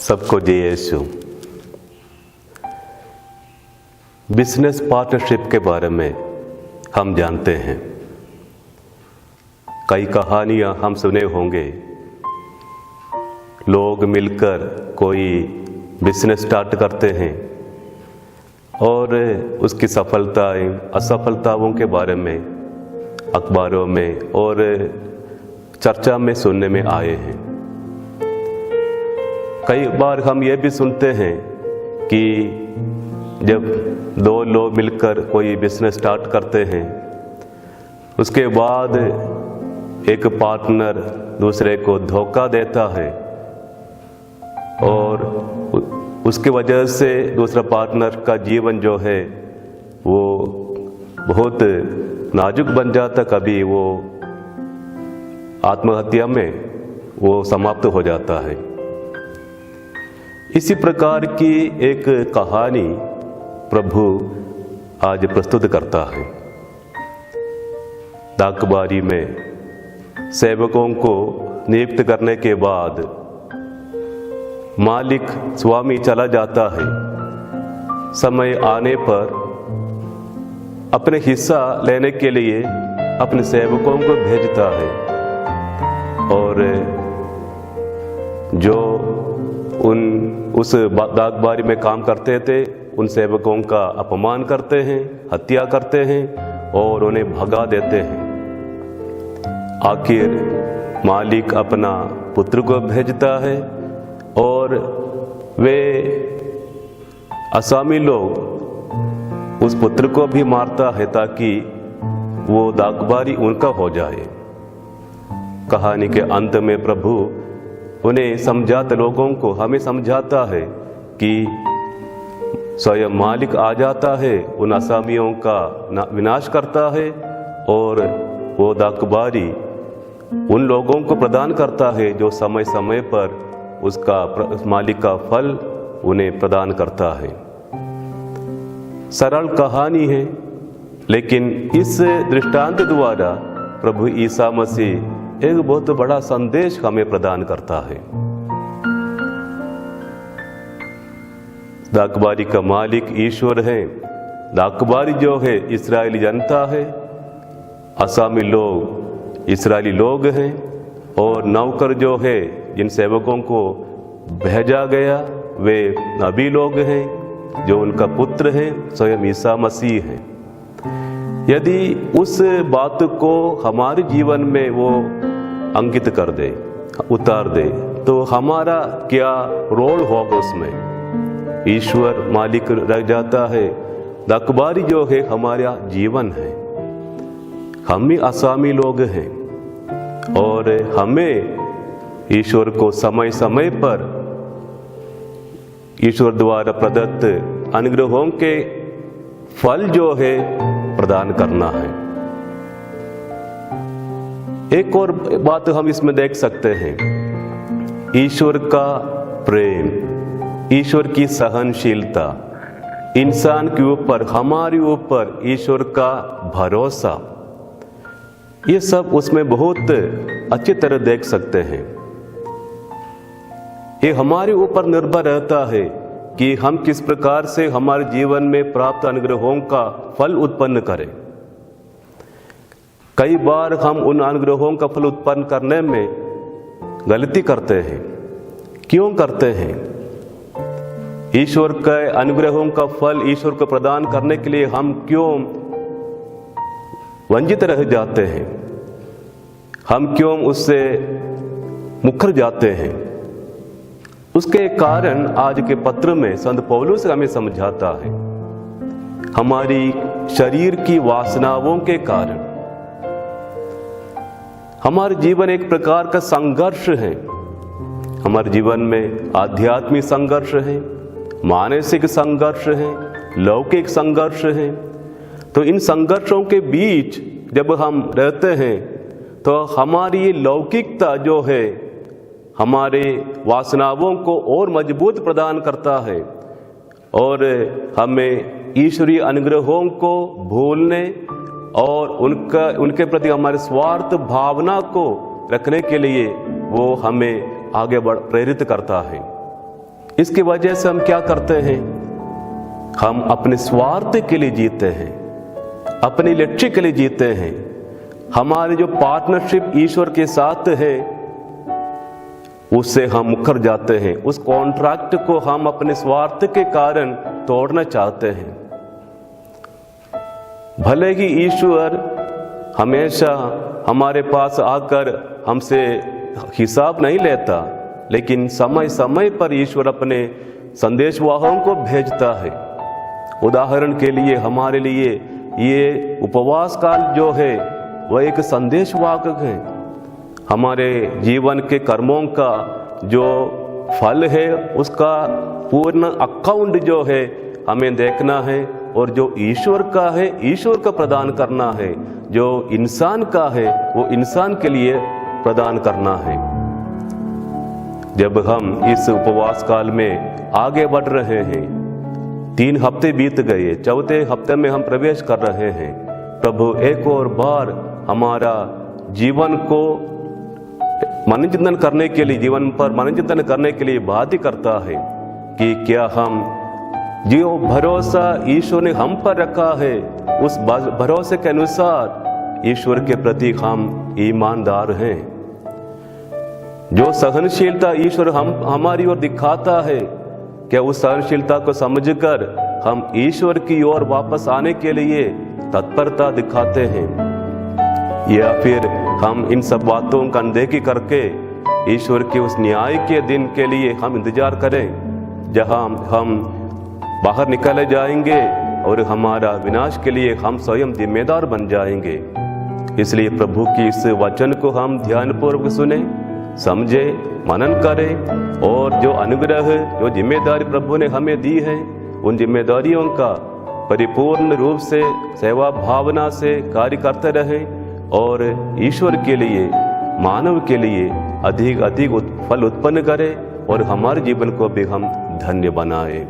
सबको जय यीशु। Business partnership के बारे में हम जानते हैं, कई कहानियां हम सुने होंगे। लोग मिलकर कोई बिजनेस स्टार्ट करते हैं और उसकी सफलताएं असफलताओं के बारे में अखबारों में और चर्चा में सुनने में आए हैं। कई बार हम ये भी सुनते हैं कि जब दो लोग मिलकर कोई बिजनेस स्टार्ट करते हैं, उसके बाद एक पार्टनर दूसरे को धोखा देता है और उसकी वजह से दूसरा पार्टनर का जीवन जो है वो बहुत नाजुक बन जाता, कभी वो आत्महत्या में वो समाप्त हो जाता है। इसी प्रकार की एक कहानी प्रभु आज प्रस्तुत करता है। डाकबारी में सेवकों को नियुक्त करने के बाद मालिक स्वामी चला जाता है। समय आने पर अपने हिस्सा लेने के लिए अपने सेवकों को भेजता है और जो उस डाकबारी में काम करते थे उन सेवकों का अपमान करते हैं, हत्या करते हैं और उन्हें भगा देते हैं। आखिर मालिक अपना पुत्र को भेजता है और वे असामी लोग उस पुत्र को भी मारता है ताकि वो डाकबारी उनका हो जाए। कहानी के अंत में प्रभु उन्हें समझाते, लोगों को हमें समझाता है कि स्वयं मालिक आ जाता है, उन असामियों का विनाश करता है और वो डाकबारी उन लोगों को प्रदान करता है जो समय समय पर उसका मालिक का फल उन्हें प्रदान करता है। सरल कहानी है, लेकिन इस दृष्टांत द्वारा प्रभु ईसा मसीह एक बहुत बड़ा संदेश हमें प्रदान करता है। डाकबारी का मालिक ईश्वर है, डाकबारी जो है इस्राएली जनता है, असामी लोग इस्राएली लोग हैं और नौकर जो है जिन सेवकों को भेजा गया वे नबी लोग हैं जो उनका पुत्र है स्वयं ईसा मसीह है। यदि उस बात को हमारे जीवन में वो अंकित कर दे, उतार दे, तो हमारा क्या रोल होगा उसमें। ईश्वर मालिक रह जाता है, डाकबारी जो है हमारा जीवन है। हम ही असामी लोग हैं और हमें ईश्वर को समय समय पर ईश्वर द्वारा प्रदत्त अनुग्रहों के फल जो है प्रदान करना है। एक और बात हम इसमें देख सकते हैं, ईश्वर का प्रेम, ईश्वर की सहनशीलता, इंसान के ऊपर, हमारे ऊपर ईश्वर का भरोसा, ये सब उसमें बहुत अच्छी तरह देख सकते हैं। ये हमारे ऊपर निर्भर रहता है कि हम किस प्रकार से हमारे जीवन में प्राप्त अनुग्रहों का फल उत्पन्न करें। कई बार हम उन अनुग्रहों का फल उत्पन्न करने में गलती करते हैं। क्यों करते हैं? ईश्वर के अनुग्रहों का फल ईश्वर को प्रदान करने के लिए हम क्यों वंचित रह जाते हैं? हम क्यों उससे मुकर जाते हैं? उसके कारण आज के पत्र में संत पौलुस हमें समझाता है, हमारी शरीर की वासनाओं के कारण हमारे जीवन एक प्रकार का संघर्ष है। हमारे जीवन में आध्यात्मिक संघर्ष है, मानसिक संघर्ष है, लौकिक संघर्ष है। तो इन संघर्षों के बीच जब हम रहते हैं तो हमारी लौकिकता जो है हमारे वासनाओं को और मजबूत प्रदान करता है और हमें ईश्वरीय अनुग्रहों को भूलने और उनके प्रति हमारे स्वार्थ भावना को रखने के लिए वो हमें आगे प्रेरित करता है। इसकी वजह से हम क्या करते हैं? हम अपने स्वार्थ के लिए जीते हैं, अपने लक्ष्य के लिए जीते हैं। हमारी जो पार्टनरशिप ईश्वर के साथ है उससे हम मुकर जाते हैं। उस कॉन्ट्रैक्ट को हम अपने स्वार्थ के कारण तोड़ना चाहते हैं। भले ही ईश्वर हमेशा हमारे पास आकर हमसे हिसाब नहीं लेता, लेकिन समय समय पर ईश्वर अपने संदेशवाहकों को भेजता है। उदाहरण के लिए हमारे लिए ये उपवास काल जो है वह एक संदेशवाहक है। हमारे जीवन के कर्मों का जो फल है उसका पूर्ण अकाउंट जो है हमें देखना है, और जो ईश्वर का है ईश्वर का प्रदान करना है, जो इंसान का है वो इंसान के लिए प्रदान करना है। जब हम इस उपवास काल में आगे बढ़ रहे हैं, 3 हफ्ते बीत गए, 4थे हफ्ते में हम प्रवेश कर रहे हैं। प्रभु एक और बार हमारा जीवन को मनोचिंतन करने के लिए, जीवन पर मनोचिंतन करने के लिए बाध्य करता है कि क्या हम जो भरोसा ईश्वर ने हम पर रखा है उस भरोसे के अनुसार ईश्वर के प्रति हम ईमानदार हैं। जो सहनशीलता ईश्वर हमारी ओर दिखाता है, क्या उस सहनशीलता को समझकर हम ईश्वर की ओर वापस आने के लिए तत्परता दिखाते हैं, या फिर हम इन सब बातों का अनदेखी करके ईश्वर के उस न्याय के दिन के लिए हम इंतजार करें जहां हम बाहर निकले जाएंगे और हमारा विनाश के लिए हम स्वयं जिम्मेदार बन जाएंगे। इसलिए प्रभु की इस वचन को हम ध्यानपूर्वक सुने, समझे, मनन करें, और जो अनुग्रह, जो जिम्मेदारी प्रभु ने हमें दी है उन जिम्मेदारियों का परिपूर्ण रूप से सेवा भावना से कार्य करते रहें और ईश्वर के लिए, मानव के लिए अधिक अधिक फल उत्पन्न करें और हमारे जीवन को भी हम धन्य बनाएं।